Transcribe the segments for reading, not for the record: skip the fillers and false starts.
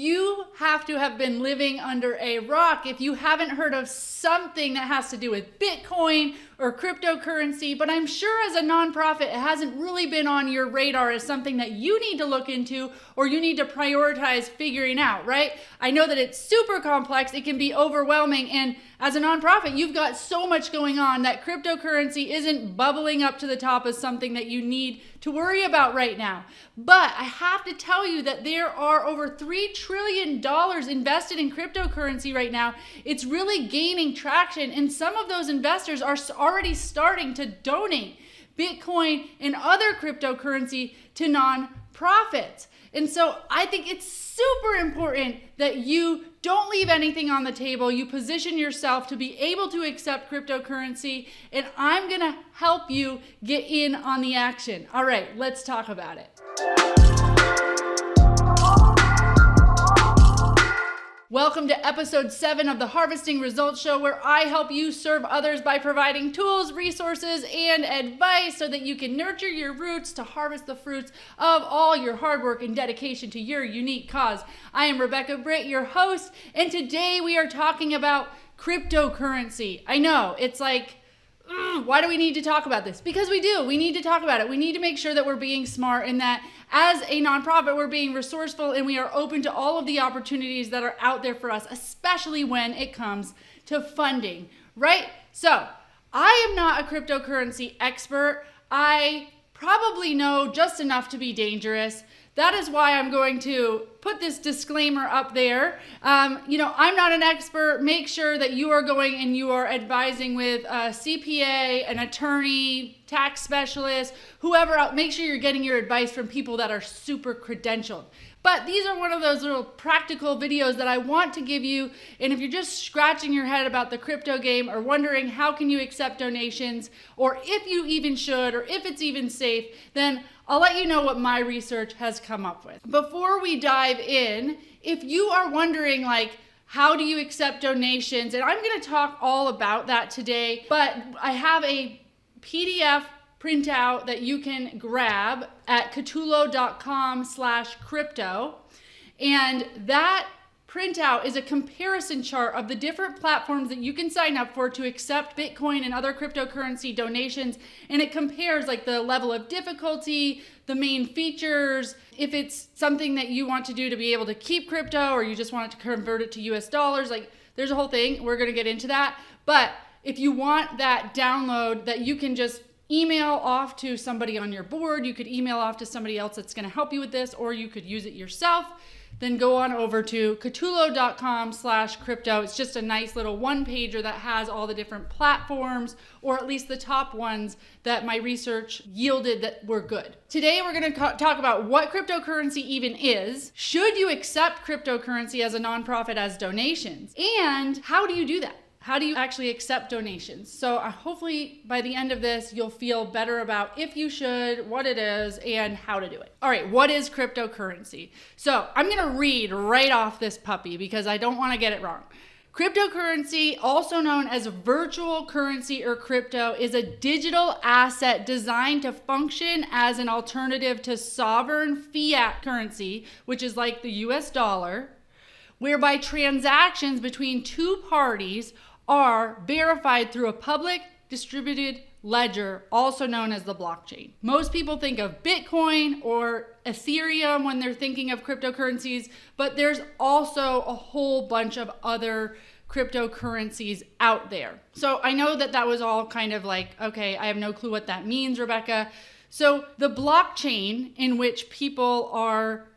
You have to have been living under a rock if you haven't heard of something that has to do with Bitcoin or cryptocurrency, but I'm sure as a nonprofit, it hasn't really been on your radar as something that you need to look into or you need to prioritize figuring out, right? I know that it's super complex, it can be overwhelming, and as a nonprofit, you've got so much going on that cryptocurrency isn't bubbling up to the top as something that you need to worry about right now. But I have to tell you that there are over $3 trillion invested in cryptocurrency right now. It's really gaining traction, and some of those investors are already starting to donate Bitcoin and other cryptocurrency to nonprofits. And so I think it's super important that you don't leave anything on the table. You position yourself to be able to accept cryptocurrency, and I'm gonna help you get in on the action. All right, let's talk about it. Welcome to episode 7 of the Harvesting Results Show, where I help you serve others by providing tools, resources, and advice so that you can nurture your roots to harvest the fruits of all your hard work and dedication to your unique cause. I am Rebecca Britt, your host, and today we are talking about cryptocurrency. I know, it's like, why do we need to talk about this? Because we do. We need to talk about it. We need to make sure that we're being smart and that as a nonprofit, we're being resourceful and we are open to all of the opportunities that are out there for us, especially when it comes to funding, right? So I am not a cryptocurrency expert. I probably know just enough to be dangerous. That is why I'm going to put this disclaimer up there. I'm not an expert. Make sure that you are going and you are advising with a CPA, an attorney, tax specialist, whoever else. Make sure you're getting your advice from people that are super credentialed. But these are one of those little practical videos that I want to give you. And if you're just scratching your head about the crypto game or wondering how can you accept donations, or if you even should, or if it's even safe, then I'll let you know what my research has come up with. Before we dive in, if you are wondering how do you accept donations, and I'm gonna talk all about that today, but I have a PDF printout that you can grab at catulo.com/crypto. And that printout is a comparison chart of the different platforms that you can sign up for to accept Bitcoin and other cryptocurrency donations. And it compares the level of difficulty, the main features, if it's something that you want to do to be able to keep crypto or you just want it to convert it to US dollars. There's a whole thing. We're going to get into that. But if you want that download that you can just email off to somebody on your board, you could email off to somebody else that's going to help you with this, or you could use it yourself, then go on over to catulo.com/crypto. It's just a nice little one-pager that has all the different platforms, or at least the top ones that my research yielded that were good. Today, we're going to talk about what cryptocurrency even is. Should you accept cryptocurrency as a nonprofit as donations? And how do you do that? How do you actually accept donations? So hopefully by the end of this, you'll feel better about if you should, what it is, and how to do it. All right, what is cryptocurrency? So I'm gonna read right off this puppy because I don't wanna get it wrong. Cryptocurrency, also known as virtual currency or crypto, is a digital asset designed to function as an alternative to sovereign fiat currency, which is like the US dollar, whereby transactions between two parties are verified through a public distributed ledger, also known as the blockchain. Most people think of Bitcoin or Ethereum when they're thinking of cryptocurrencies, but there's also a whole bunch of other cryptocurrencies out there. So I know that was all kind of okay, I have no clue what that means, Rebecca. So the blockchain in which people are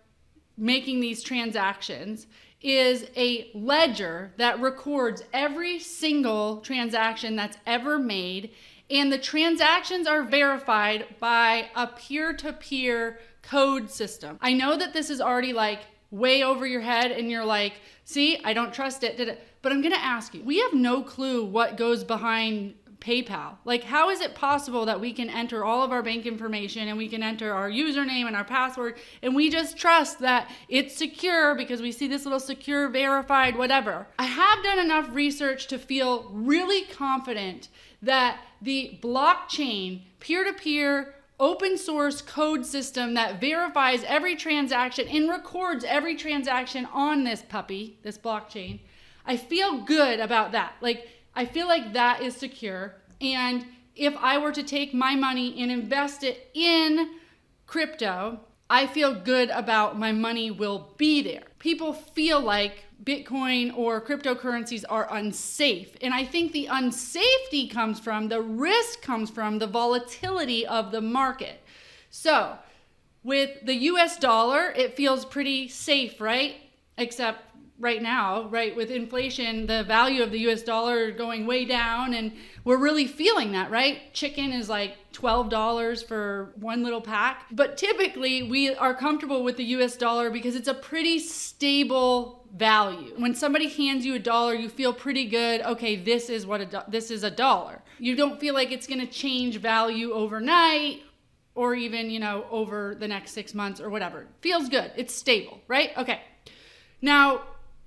making these transactions is a ledger that records every single transaction that's ever made, and the transactions are verified by a peer-to-peer code system. I know that this is already way over your head and you're see, I don't trust it, but I'm gonna ask you, we have no clue what goes behind PayPal. How is it possible that we can enter all of our bank information and we can enter our username and our password and we just trust that it's secure because we see this little secure, verified, whatever? I have done enough research to feel really confident that the blockchain, peer-to-peer, open source code system that verifies every transaction and records every transaction on this puppy, this blockchain, I feel good about that. Like, I feel like that is secure. And if I were to take my money and invest it in crypto, I feel good about my money will be there. People feel like Bitcoin or cryptocurrencies are unsafe. And I think the unsafety comes from, the risk comes from the volatility of the market. So with the US dollar, it feels pretty safe, right? Except right now, right, with inflation, the value of the US dollar going way down, and we're really feeling that, right? Chicken is like $12 for one little pack. But typically we are comfortable with the US dollar because it's a pretty stable value. When somebody hands you a dollar, you feel pretty good. Okay, this is a dollar. You don't feel like it's going to change value overnight or even, over the next 6 months or whatever. Feels good. It's stable, right? Okay. Now,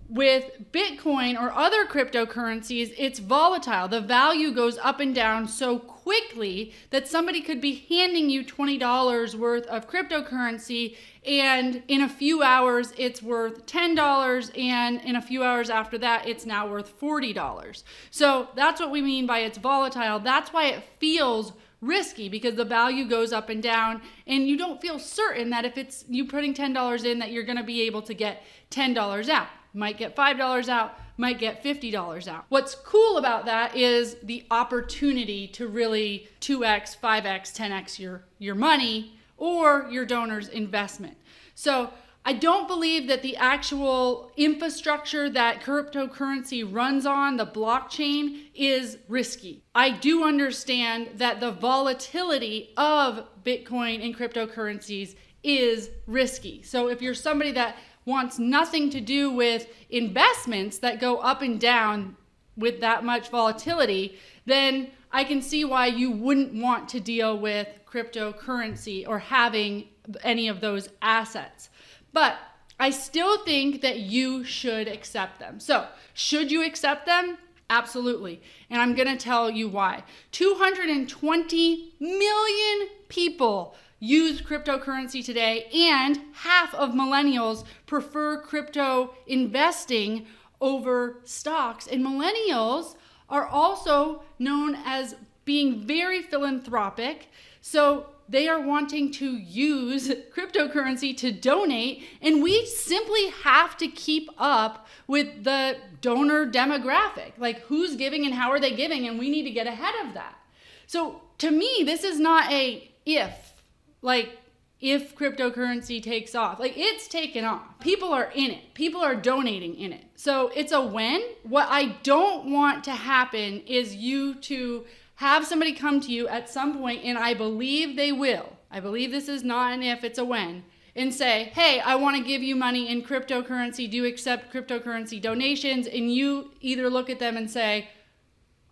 with Bitcoin or other cryptocurrencies, it's volatile. The value goes up and down so quickly that somebody could be handing you $20 worth of cryptocurrency, and in a few hours it's worth $10, and in a few hours after that it's now worth $40. So that's what we mean by it's volatile. That's why it feels risky, because the value goes up and down, and you don't feel certain that if it's you putting $10 in that you're going to be able to get $10 out. Might get $5 out, might get $50 out. What's cool about that is the opportunity to really 2x, 5x, 10x your money or your donor's investment. So I don't believe that the actual infrastructure that cryptocurrency runs on, the blockchain, is risky. I do understand that the volatility of Bitcoin and cryptocurrencies is risky. So if you're somebody that wants nothing to do with investments that go up and down with that much volatility, then I can see why you wouldn't want to deal with cryptocurrency or having any of those assets. But I still think that you should accept them. So, should you accept them? Absolutely. And I'm going to tell you why. 220 million people use cryptocurrency today, and half of millennials prefer crypto investing over stocks. And millennials are also known as being very philanthropic. So they are wanting to use cryptocurrency to donate, and we simply have to keep up with the donor demographic, like who's giving and how are they giving, and we need to get ahead of that. So to me, this is not a if cryptocurrency takes off. Like, it's taken off. People are in it. People are donating in it. So it's a win. What I don't want to happen is you to have somebody come to you at some point, and I believe they will. I believe this is not an if, it's a when. And say, hey, I want to give you money in cryptocurrency. Do you accept cryptocurrency donations? And you either look at them and say,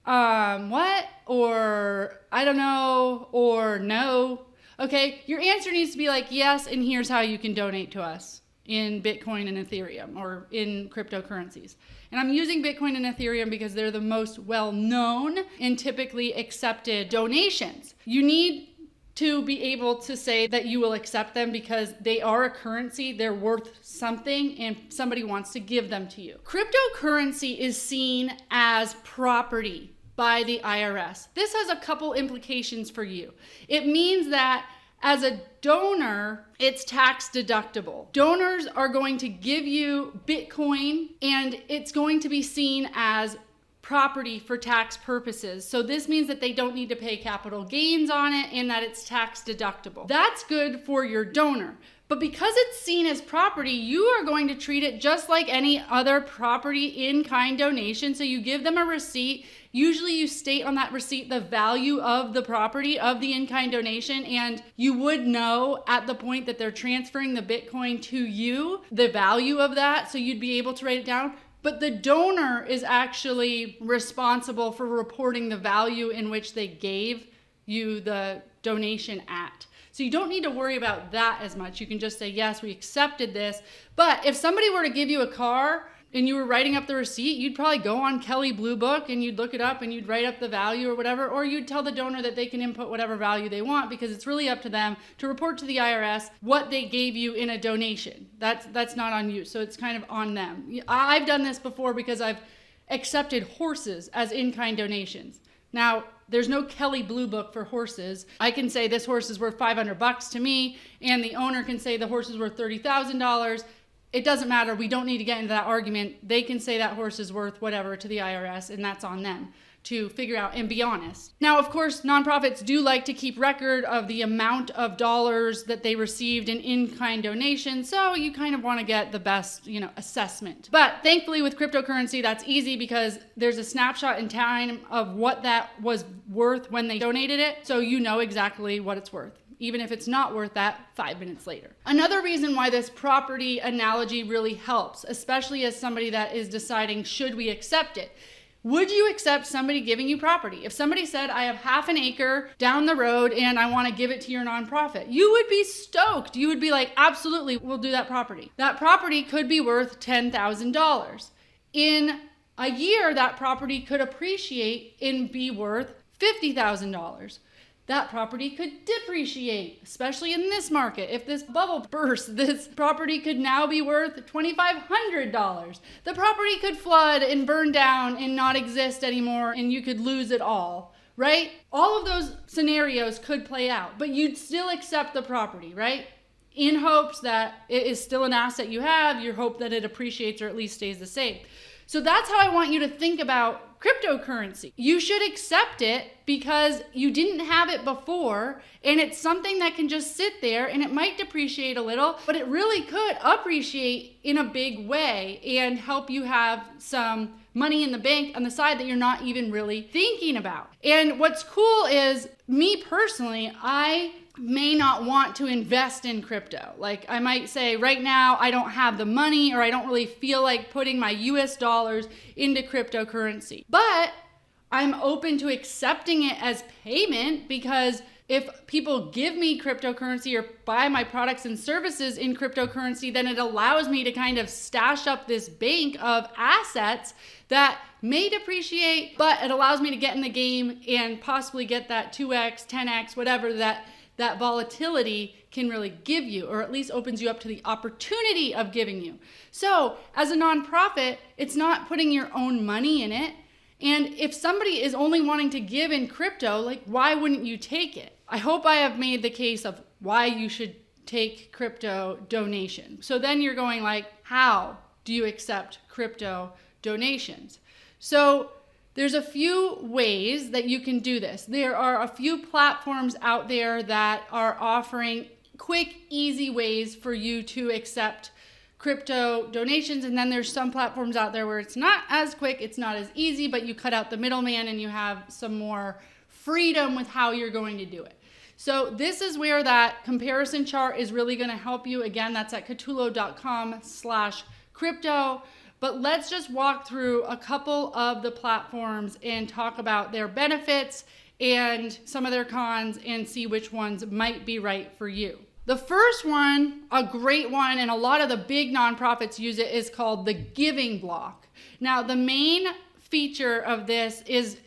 what? Or I don't know, or no. Okay, your answer needs to be like, yes, and here's how you can donate to us in Bitcoin and Ethereum or in cryptocurrencies. And I'm using Bitcoin and Ethereum because they're the most well-known and typically accepted donations. You need to be able to say that you will accept them because they are a currency, they're worth something, and somebody wants to give them to you. Cryptocurrency is seen as property by the IRS. This has a couple implications for you. It means that as a donor, it's tax deductible. Donors are going to give you Bitcoin, and it's going to be seen as property for tax purposes. So this means that they don't need to pay capital gains on it and that it's tax deductible. That's good for your donor. But because it's seen as property, you are going to treat it just like any other property in-kind donation. So you give them a receipt. Usually you state on that receipt the value of the property of the in-kind donation, and you would know at the point that they're transferring the Bitcoin to you, the value of that, so you'd be able to write it down. But the donor is actually responsible for reporting the value in which they gave you the donation at. So you don't need to worry about that as much. You can just say, yes, we accepted this. But if somebody were to give you a car and you were writing up the receipt, you'd probably go on Kelley Blue Book and you'd look it up and you'd write up the value or whatever, or you'd tell the donor that they can input whatever value they want, because it's really up to them to report to the IRS what they gave you in a donation. That's not on you. So it's kind of on them. I've done this before because I've accepted horses as in-kind donations. Now, there's no Kelley Blue Book for horses. I can say this horse is worth $500 to me, and the owner can say the horse is worth $30,000. It doesn't matter. We don't need to get into that argument. They can say that horse is worth whatever to the IRS, and that's on them to figure out and be honest. Now, of course, nonprofits do like to keep record of the amount of dollars that they received in-kind donations, so you kind of want to get the best, assessment. But thankfully with cryptocurrency, that's easy because there's a snapshot in time of what that was worth when they donated it, so you know exactly what it's worth, even if it's not worth that 5 minutes later. Another reason why this property analogy really helps, especially as somebody that is deciding, should we accept it? Would you accept somebody giving you property? If somebody said, I have half an acre down the road and I want to give it to your nonprofit, you would be stoked. You would be like, absolutely, we'll do that property. That property could be worth $10,000. In a year, that property could appreciate and be worth $50,000. That property could depreciate, especially in this market. If this bubble bursts, this property could now be worth $2,500. The property could flood and burn down and not exist anymore, and you could lose it all, right? All of those scenarios could play out, but you'd still accept the property, right? In hopes that it is still an asset you have, you hope that it appreciates or at least stays the same. So that's how I want you to think about cryptocurrency. You should accept it because you didn't have it before, and it's something that can just sit there, and it might depreciate a little, but it really could appreciate in a big way and help you have some money in the bank on the side that you're not even really thinking about. And what's cool is, me personally, I may not want to invest in crypto. Like, I might say right now I don't have the money, or I don't really feel like putting my US dollars into cryptocurrency. But I'm open to accepting it as payment, because if people give me cryptocurrency or buy my products and services in cryptocurrency, then it allows me to kind of stash up this bank of assets that may depreciate, but it allows me to get in the game and possibly get that 2x, 10x, whatever that volatility can really give you, or at least opens you up to the opportunity of giving you. So as a nonprofit, it's not putting your own money in it. And if somebody is only wanting to give in crypto, like, why wouldn't you take it? I hope I have made the case of why you should take crypto donation. So then you're going like, how do you accept crypto donations? So there's a few ways that you can do this. There are a few platforms out there that are offering quick, easy ways for you to accept crypto donations. And then there's some platforms out there where it's not as quick, it's not as easy, but you cut out the middleman and you have some more freedom with how you're going to do it. So this is where that comparison chart is really going to help you. Again, that's at catulo.com/crypto. But let's just walk through a couple of the platforms and talk about their benefits and some of their cons and see which ones might be right for you. The first one, a great one, and a lot of the big nonprofits use it, is called the Giving Block. Now, the main feature of this is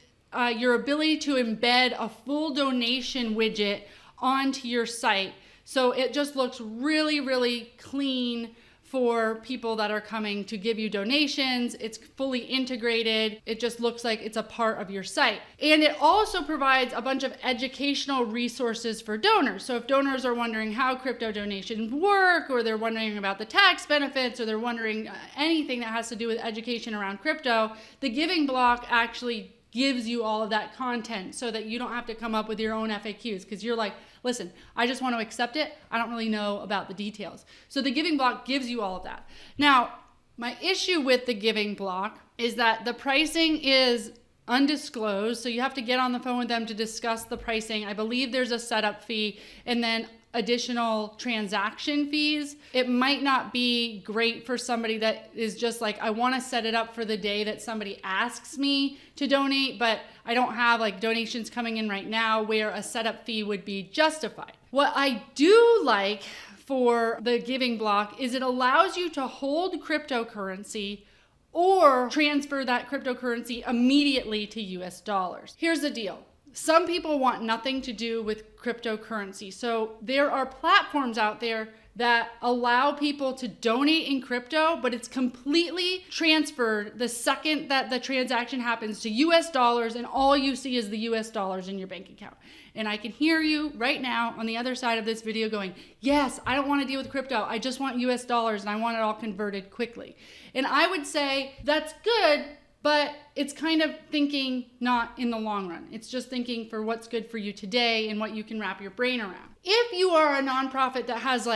your ability to embed a full donation widget onto your site. So it just looks really, really clean for people that are coming to give you donations. It's fully integrated. It just looks like it's a part of your site. And it also provides a bunch of educational resources for donors. So if donors are wondering how crypto donations work, or they're wondering about the tax benefits, or they're wondering anything that has to do with education around crypto, the Giving Block actually gives you all of that content so that you don't have to come up with your own FAQs, because you're like, listen, I just want to accept it. I don't really know about the details. So the Giving Block gives you all of that. Now, my issue with the Giving Block is that the pricing is undisclosed. So you have to get on the phone with them to discuss the pricing. I believe there's a setup fee and then additional transaction fees. It might not be great for somebody that is just like, I want to set it up for the day that somebody asks me to donate, but I don't have like donations coming in right now where a setup fee would be justified. What I do like for the Giving Block is it allows you to hold cryptocurrency or transfer that cryptocurrency immediately to US dollars. Here's the deal. Some people want nothing to do with cryptocurrency. So there are platforms out there that allow people to donate in crypto, but it's completely transferred the second that the transaction happens to US dollars, and all you see is the US dollars in your bank account. And I can hear you right now on the other side of this video going, yes, I don't want to deal with crypto. I just want US dollars and I want it all converted quickly. And I would say that's good, but it's kind of thinking not in the long run. It's just thinking for what's good for you today and what you can wrap your brain around. If you are a nonprofit that has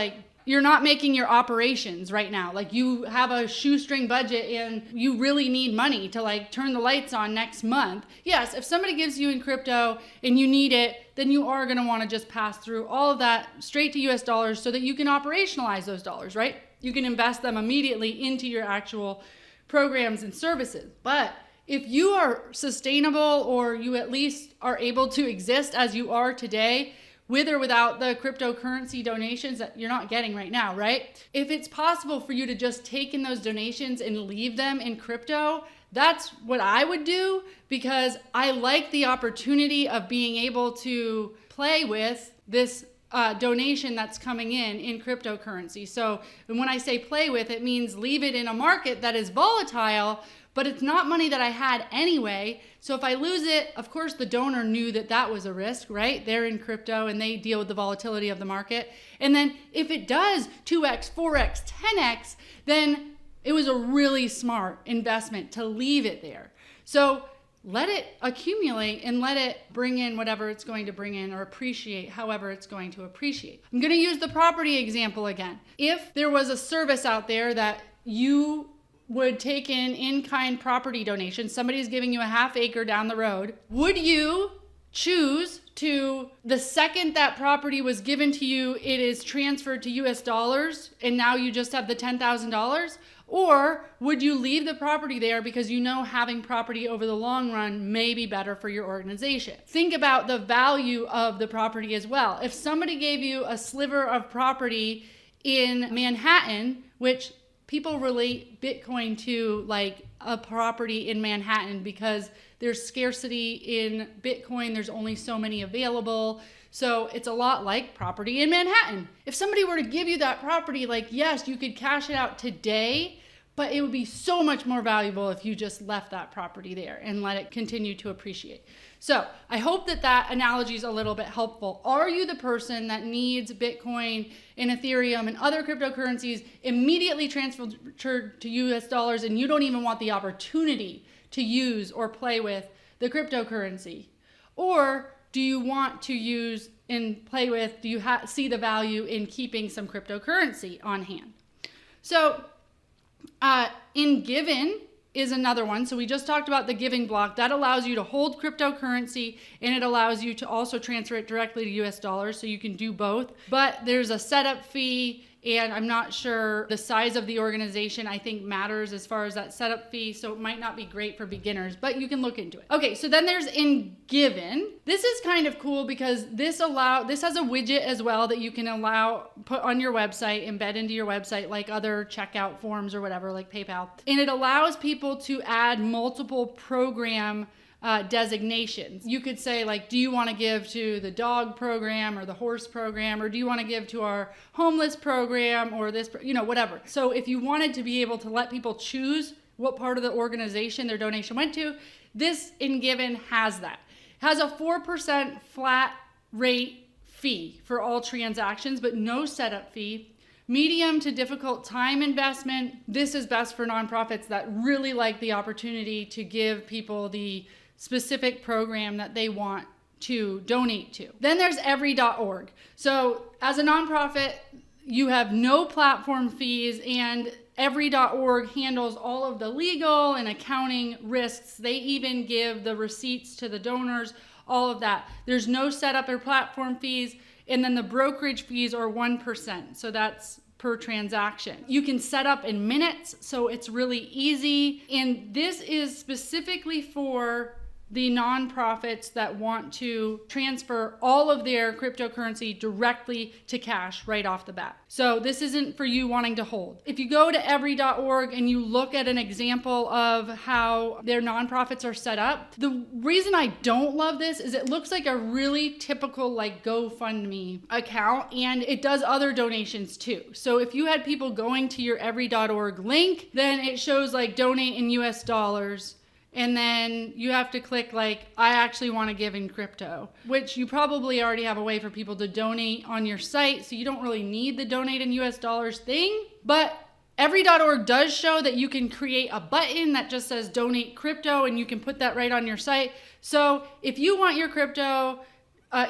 you're not making your operations right now, you have a shoestring budget and you really need money to turn the lights on next month. Yes, if somebody gives you in crypto and you need it, then you are gonna wanna just pass through all of that straight to US dollars so that you can operationalize those dollars, right? You can invest them immediately into your actual programs and services. But if you are sustainable, or you at least are able to exist as you are today, with or without the cryptocurrency donations that you're not getting right now, right? If it's possible for you to just take in those donations and leave them in crypto, that's what I would do, because I like the opportunity of being able to play with this donation that's coming in cryptocurrency. So when I say play with, it means leave it in a market that is volatile, but it's not money that I had anyway. So if I lose it, of course the donor knew that that was a risk, right? They're in crypto and they deal with the volatility of the market. And then if it does 2x, 4x, 10x, then it was a really smart investment to leave it there. So let it accumulate and let it bring in whatever it's going to bring in, or appreciate however it's going to appreciate. I'm going to use the property example again. If there was a service out there that you would take in-kind property donations, somebody's giving you a half acre down the road, would you choose to, the second that property was given to you, it is transferred to US dollars and now you just have the $10,000? Or would you leave the property there because you know having property over the long run may be better for your organization? Think about the value of the property as well. If somebody gave you a sliver of property in Manhattan, which people relate Bitcoin to a property in Manhattan because there's scarcity in Bitcoin. There's only so many available. So it's a lot like property in Manhattan. If somebody were to give you that property, yes, you could cash it out today, but it would be so much more valuable if you just left that property there and let it continue to appreciate. So I hope that analogy is a little bit helpful. Are you the person that needs Bitcoin and Ethereum and other cryptocurrencies immediately transferred to US dollars, and you don't even want the opportunity to use or play with the cryptocurrency? Or do you want to use and play with, do you see the value in keeping some cryptocurrency on hand? So Ingiven is another one. So we just talked about the giving block. That allows you to hold cryptocurrency, and it allows you to also transfer it directly to US dollars, so you can do both. But there's a setup fee, and I'm not sure the size of the organization, I think, matters as far as that setup fee, so it might not be great for beginners, but you can look into it. Okay, so then there's Ingiven. This is kind of cool because this has a widget as well that you can put on your website, embed into your website, like other checkout forms or whatever, like PayPal. And it allows people to add multiple program designations. You could say, do you want to give to the dog program or the horse program, or do you want to give to our homeless program or this, whatever. So if you wanted to be able to let people choose what part of the organization their donation went to, this Ingiven has that. It has a 4% flat rate fee for all transactions, but no setup fee. Medium to difficult time investment. This is best for nonprofits that really like the opportunity to give people the specific program that they want to donate to. Then there's Everyorg. So as a nonprofit, you have no platform fees, and Everyorg handles all of the legal and accounting risks. They even give the receipts to the donors, all of that. There's no setup or platform fees, and then the brokerage fees are 1%. So that's per transaction. You can set up in minutes, so it's really easy. And this is specifically for the nonprofits that want to transfer all of their cryptocurrency directly to cash right off the bat. So this isn't for you wanting to hold. If you go to every.org and you look at an example of how their nonprofits are set up, the reason I don't love this is it looks like a really typical like GoFundMe account, and it does other donations too. So if you had people going to your every.org link, then it shows like donate in US dollars. And then you have to click like, I actually want to give in crypto, which you probably already have a way for people to donate on your site. So you don't really need the donate in US dollars thing. But every.org does show that you can create a button that just says donate crypto, and you can put that right on your site. So if you want your crypto,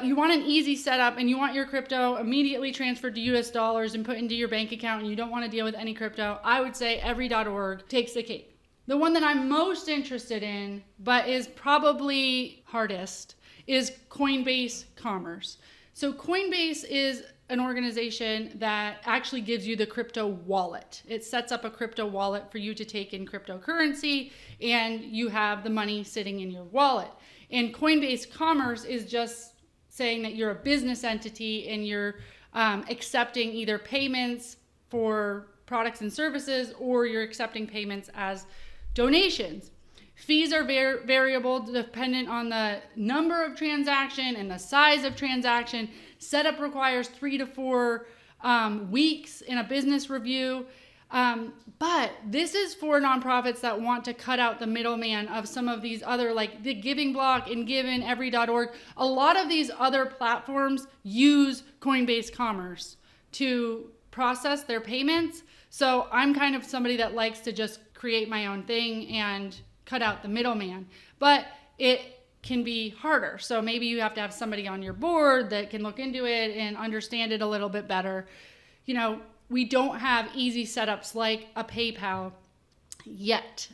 you want an easy setup and you want your crypto immediately transferred to US dollars and put into your bank account, and you don't want to deal with any crypto, I would say every.org takes the cake. The one that I'm most interested in, but is probably hardest, is Coinbase Commerce. So Coinbase is an organization that actually gives you the crypto wallet. It sets up a crypto wallet for you to take in cryptocurrency, and you have the money sitting in your wallet. And Coinbase Commerce is just saying that you're a business entity and you're accepting either payments for products and services, or you're accepting payments as donations. Fees are variable dependent on the number of transaction and the size of transaction. Setup requires 3 to 4 weeks in a business review. But this is for nonprofits that want to cut out the middleman of some of these other, like the Giving Block, Ingiven, Every.org. A lot of these other platforms use Coinbase Commerce to process their payments. So I'm kind of somebody that likes to just create my own thing and cut out the middleman. But it can be harder. So maybe you have to have somebody on your board that can look into it and understand it a little bit better. You know, we don't have easy setups like a PayPal yet,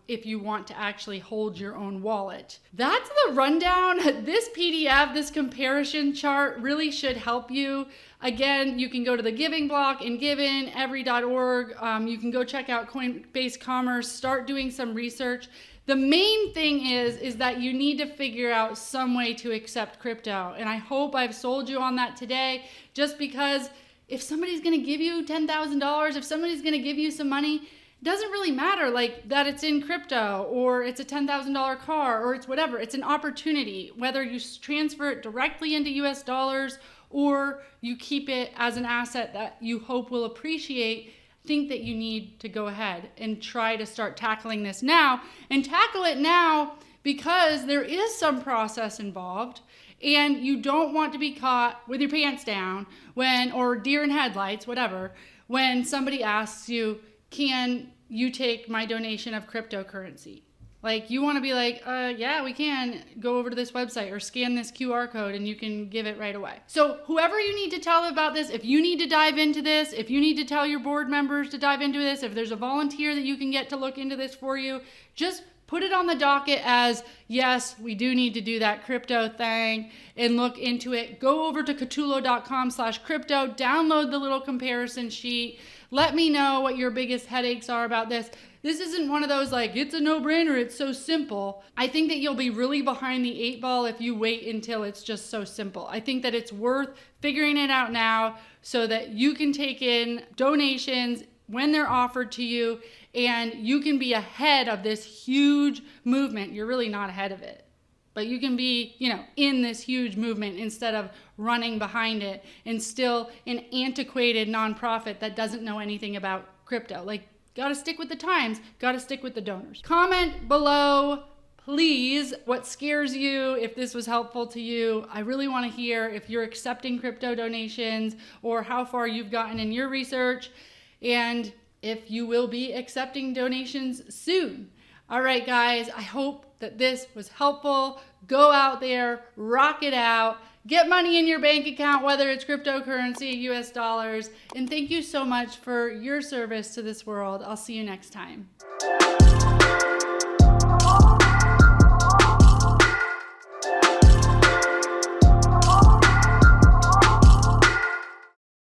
if you want to actually hold your own wallet. That's the rundown. This PDF, this comparison chart really should help you. Again, you can go to the Giving Block, Ingiven, Every.org. You can go check out Coinbase Commerce, start doing some research. The main thing is that you need to figure out some way to accept crypto. And I hope I've sold you on that today, just because if somebody's going to give you $10,000, if somebody's going to give you some money, it doesn't really matter like that it's in crypto or it's a $10,000 car or it's whatever. It's an opportunity, whether you transfer it directly into US dollars or you keep it as an asset that you hope will appreciate. Think that you need to go ahead and try to start tackling this now, and tackle it now because there is some process involved. And you don't want to be caught with your pants down or deer in headlights, whatever, when somebody asks you, can you take my donation of cryptocurrency? Like, you want to be like, yeah, we can. Go over to this website or scan this QR code and you can give it right away. So whoever you need to tell about this, if you need to dive into this, if you need to tell your board members to dive into this, if there's a volunteer that you can get to look into this for you, just put it on the docket as, yes, we do need to do that crypto thing and look into it. Go over to catulo.com/crypto, download the little comparison sheet. Let me know what your biggest headaches are about this. This isn't one of those like, it's a no-brainer, it's so simple. I think that you'll be really behind the 8 ball if you wait until it's just so simple. I think that it's worth figuring it out now so that you can take in donations when they're offered to you, and you can be ahead of this huge movement. You're really not ahead of it, but you can be, in this huge movement instead of running behind it and still an antiquated nonprofit that doesn't know anything about crypto. Like, got to stick with the times, got to stick with the donors. Comment below, please, what scares you, if this was helpful to you. I really want to hear if you're accepting crypto donations or how far you've gotten in your research, and if you will be accepting donations soon. All right, guys, I hope that this was helpful. Go out there, rock it out, get money in your bank account, whether it's cryptocurrency, US dollars, and thank you so much for your service to this world. I'll see you next time.